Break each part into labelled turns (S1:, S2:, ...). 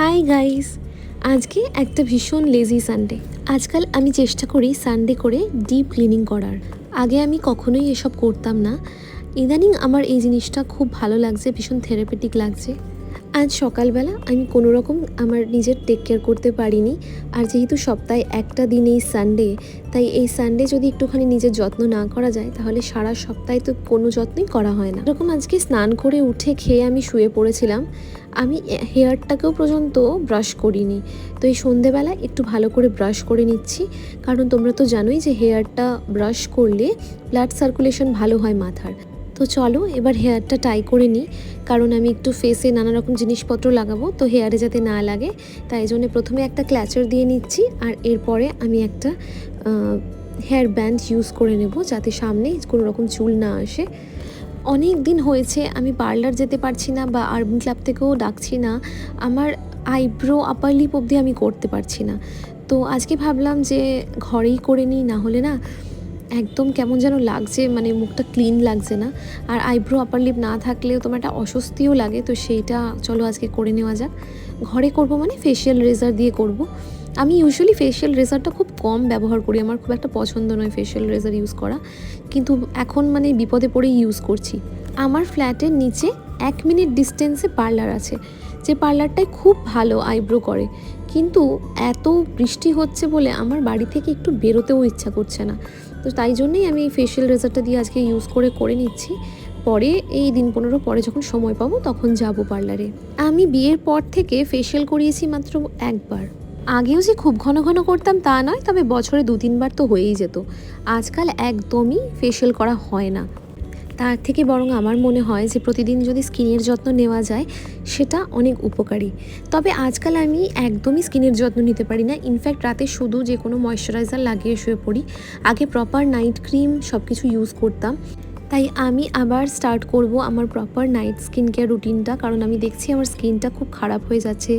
S1: Hi guys, আজকে একটা ভীষণ লেজি সানডে। আজকাল আমি চেষ্টা করি সানডে করে ডিপ ক্লিনিং করার। আগে আমি কখনোই এসব করতাম না। ইদানিং আমার এই জিনিসটা খুব ভালো লাগছে, ভীষণ থেরাপিটিক লাগছে। আজ সকালবেলা আমি কোনো রকম আমার নিজের টেক কেয়ার করতে পারিনি। আর যেহেতু সপ্তাহে একটা দিন এই সানডে, তাই এই সানডে যদি একটুখানি নিজের যত্ন না করা যায় তাহলে সারা সপ্তাহে তো কোনো যত্নই করা হয় না। এরকম আজকে স্নান করে উঠে খেয়ে আমি শুয়ে পড়েছিলাম। আমি হেয়ারটাকেও পর্যন্ত ব্রাশ করিনি। তো এই সন্ধেবেলা একটু ভালো করে ব্রাশ করে নিচ্ছি, কারণ তোমরা তো জানোই যে হেয়ারটা ব্রাশ করলে ব্লাড সার্কুলেশন ভালো হয় মাথার। তো চলো এবার হেয়ারটা টাই করে নিই, কারণ আমি একটু ফেসে নানা রকম জিনিসপত্র লাগাবো, তো হেয়ারে যাতে না লাগে তাই জন্য প্রথমে একটা ক্ল্যাচার দিয়ে নিচ্ছি, আর এরপরে আমি একটা হেয়ার ব্যান্ড ইউজ করে নেব যাতে সামনে কোনো রকম চুল না আসে। অনেক দিন হয়েছে আমি পার্লার যেতে পারছি না, বা আরবান ক্লাব থেকেও ডাকছি না। আমার আইব্রো আপার লিপ অবধি আমি করতে পারছি না। তো আজকে ভাবলাম যে ঘরেই করে নিই, না হলে না একদম কেমন যেন লাগছে, মানে মুখটা ক্লিন লাগছে না। আর আইব্রো আপার লিপ না থাকলেও তোমার একটা অস্বস্তিও লাগে, তো সেইটা চলো আজকে করে নেওয়া যাক। ঘরে করব মানে ফেশিয়াল রেজার দিয়ে করব। আমি ইউজুয়ালি ফেশিয়াল রেজারটা খুব কম ব্যবহার করি, আমার খুব একটা পছন্দ নয় ফেশিয়াল রেজার ইউজ করা, কিন্তু এখন মানে বিপদে পড়েই ইউজ করছি। আমার ফ্ল্যাটের নিচে 1 মিনিট ডিস্টেন্সে পার্লার আছে, যে পার্লারটায় খুব ভালো আইব্রো করে, কিন্তু এত বৃষ্টি হচ্ছে বলে আমার বাড়ি থেকে একটু বেরোতেও ইচ্ছা করছে না। তো তাই জন্যেই আমি এই ফেশিয়াল রেজারটা দিয়ে আজকে ইউজ করে নিচ্ছি। পরে এই দিন 15 পরে যখন সময় পাবো তখন যাব পার্লারে। আমি বিয়ের পর থেকে ফেশিয়াল করিয়েছি মাত্র একবার। আগেও যে খুব ঘন ঘন করতাম তা নয়, তবে বছরে 2-3 বার তো হয়েই যেত। আজকাল একদমই ফেশিয়াল করা হয় না। তার থেকে বরং আমার মনে হয় যে প্রতিদিন যদি স্কিনের যত্ন নেওয়া যায় সেটা অনেক উপকারী। তবে আজকাল আমি একদমই স্কিনের যত্ন নিতে পারি না। ইনফ্যাক্ট রাতে শুধু যে কোনো ময়শ্চারাইজার লাগিয়ে শুয়ে পড়ি। আগে প্রপার নাইট ক্রিম সব কিছু ইউজ করতাম। তাই আমি আবার স্টার্ট করব আমার প্রপার নাইট স্কিন কেয়ার রুটিনটা, কারণ আমি দেখছি আমার স্কিনটা খুব খারাপ হয়ে যাচ্ছে।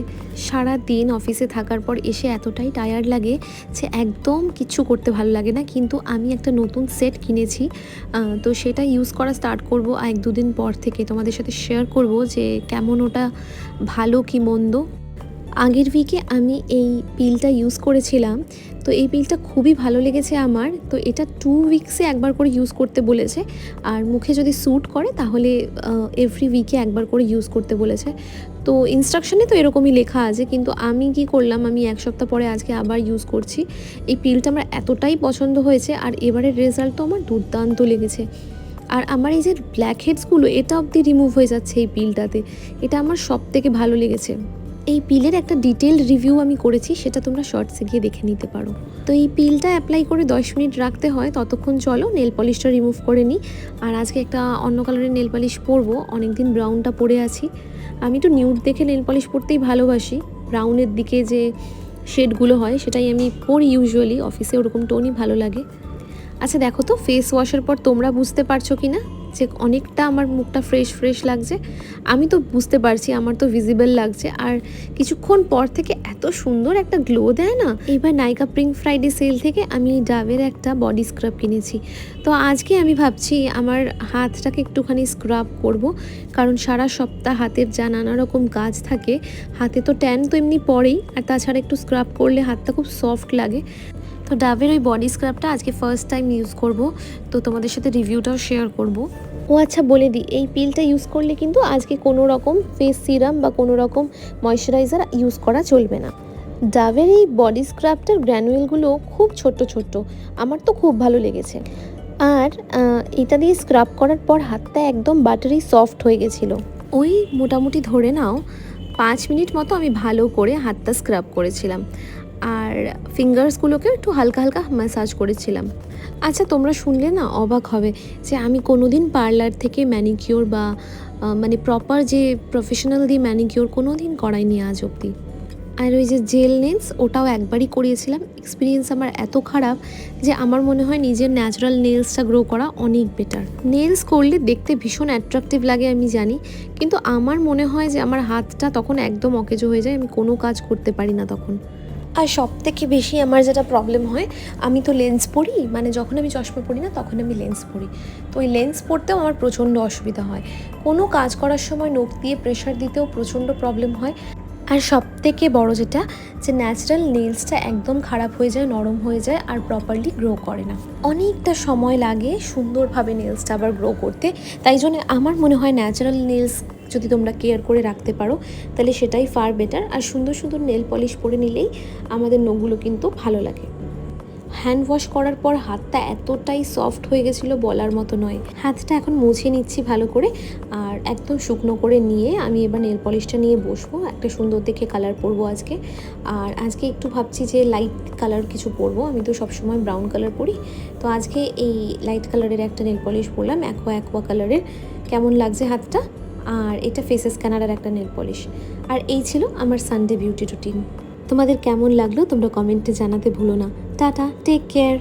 S1: সারা দিন অফিসে থাকার পর এসে এতটাই টায়ার্ড লাগে যে একদম কিচ্ছু করতে ভালো লাগে না। কিন্তু আমি একটা নতুন সেট কিনেছি, তো সেটা ইউজ করা স্টার্ট করব 1-2 দিন পর থেকে। তোমাদের সাথে শেয়ার করব যে কেমন ওটা ভালো কি মন্দ। আগের উইকে আমি এই পিলটা ইউজ করেছিলাম, তো এই পিলটা খুবই ভালো লেগেছে আমার। তো এটা 2 উইকসে একবার করে ইউজ করতে বলেছে, আর মুখে যদি স্যুট করে তাহলে এভরি উইকে একবার করে ইউজ করতে বলেছে। তো ইনস্ট্রাকশনে তো এরকমই লেখা আছে, কিন্তু আমি কি করলাম, আমি 1 সপ্তাহ পরে আজকে আবার ইউজ করছি। এই পিলটা আমার এতটাই পছন্দ হয়েছে, আর এবারের রেজাল্ট তো আমার দুর্দান্ত লেগেছে। আর আমার এই যে ব্ল্যাক হেডসগুলো এটা অবধি রিমুভ হয়ে যাচ্ছে এই পিলটাতে। এটা আমার সব থেকে ভালো লেগেছে। এই পিলের একটা ডিটেলড রিভিউ আমি করেছি, সেটা তোমরা শর্টসে গিয়ে দেখে নিতে পারো। তো এই পিলটা অ্যাপ্লাই করে 10 মিনিট রাখতে হয়, ততক্ষণ চলো নেল পলিশটা রিমুভ করে নিই। আর আজকে একটা অন্য কালারের নেল পলিশ পরবো, অনেকদিন ব্রাউনটা পরে আছি। আমি একটু নিউড দেখে নেল পলিশ পরতেই ভালোবাসি। ব্রাউনের দিকে যে শেডগুলো হয় সেটাই আমি পরি ইউজুয়ালি, অফিসে ওরকম টোনই ভালো লাগে। আচ্ছা দেখো তো ফেস ওয়াশের পর তোমরা বুঝতে পারছো কি না যে অনেকটা আমার মুখটা ফ্রেশ লাগছে? আমি তো বুঝতে পারছি, আমার তো ভিজিবল লাগছে। আর কিছুক্ষণ পর থেকে এত সুন্দর একটা গ্লো দেয় না। এবার নাইকা পিঙ্ক ফ্রাইডে সেল থেকে আমি ডাবের একটা বডি স্ক্রাব কিনেছি। তো আজকে আমি ভাবছি আমার হাতটাকে একটুখানি স্ক্রাব করব, কারণ সারা সপ্তাহ হাতের যা নানা রকম কাজ থাকে, হাতে তো ট্যান তো এমনি পড়েই, আর তাছাড়া একটু স্ক্রাব করলে হাতটা খুব সফট লাগে। তো ডাবের ওই বডি স্ক্রাবটা আজকে ফার্স্ট টাইম ইউজ করব, তো তোমাদের সাথে রিভিউটাও শেয়ার করব। ও আচ্ছা বলে দিই, এই পিলটা ইউজ করলে কিন্তু আজকে কোনো রকম ফেস সিরাম বা কোনো রকম ময়শ্চারাইজার ইউজ করা চলবে না। ডাবের এই বডি স্ক্রাবটার গ্র্যানুয়েলগুলো খুব ছোট্ট, আমার তো খুব ভালো লেগেছে। আর এটা দিয়ে স্ক্রাব করার পর হাতটা একদম বাটারি সফট হয়ে গেছিলো। ওই মোটামুটি ধরে নাও 5 মিনিট মতো আমি ভালো করে হাতটা স্ক্রাব করেছিলাম, আর ফিঙ্গার্সগুলোকে একটু হালকা ম্যাসাজ করেছিলাম। আচ্ছা তোমরা শুনলে না অবাক হবে যে আমি কোনোদিন পার্লার থেকে ম্যানিকিওর বা মানে প্রপার যে প্রফেশনাল দিয়ে ম্যানিকিওর কোনো দিন করাইনি আজ অবধি। আর ওই যে জেল নেলস ওটাও একবারই করিয়েছিলাম। এক্সপিরিয়েন্স আমার এত খারাপ যে আমার মনে হয় নিজের ন্যাচারাল নেলসটা গ্রো করা অনেক বেটার। নেলস করলে দেখতে ভীষণ অ্যাট্রাকটিভ লাগে আমি জানি, কিন্তু আমার মনে হয় যে আমার হাতটা তখন একদম অকেজো হয়ে যায়, আমি কোনো কাজ করতে পারি না তখন। আর সব থেকে বেশি আমার যেটা প্রবলেম হয়, আমি তো লেন্স পরি, মানে যখন আমি চশমা পরি না তখন আমি লেন্স পরি। তো ওই লেন্স পরতেও আমার প্রচণ্ড অসুবিধা হয়। কোনো কাজ করার সময় নখ দিয়ে প্রেশার দিতেও প্রচণ্ড প্রবলেম হয়। আর সব থেকে বড় যেটা, যে ন্যাচারাল নেলসটা একদম খারাপ হয়ে যায়, নরম হয়ে যায় আর প্রপারলি গ্রো করে না। অনেকটা সময় লাগে সুন্দরভাবে নেলসটা আবার গ্রো করতে। তাই জন্য আমার মনে হয় ন্যাচারাল নেলস যদি তোমরা কেয়ার করে রাখতে পারো তাহলে সেটাই ফার বেটার। আর সুন্দর সুন্দর নেল পলিশ পরে নিলেই আমাদের নখগুলো কিন্তু ভালো লাগে। হ্যান্ড ওয়াশ করার পর হাতটা এতটাই সফট হয়ে গেছিলো বলার মতো নয়। হাতটা এখন মুছে নিচ্ছি ভালো করে, আর একদম শুকনো করে নিয়ে আমি এবার নেল পলিশটা নিয়ে বসবো। একটা সুন্দর দেখে কালার পরবো আজকে। আর আজকে একটু ভাবছি যে লাইট কালার কিছু পরবো, আমি তো সবসময় ব্রাউন কালার পরি, তো আজকে এই লাইট কালারের একটা নেল পলিশ পরলাম, অ্যাকোয়া কালারের। কেমন লাগছে হাতটা? আর এটা ফেসেস ক্যানাডার একটা নেল পলিশ। আর এই ছিল আমার সানডে বিউটি রুটিন। তোমাদের কেমন লাগলো তোমরা কমেন্টে জানাতে ভুলো না। Tata, take care.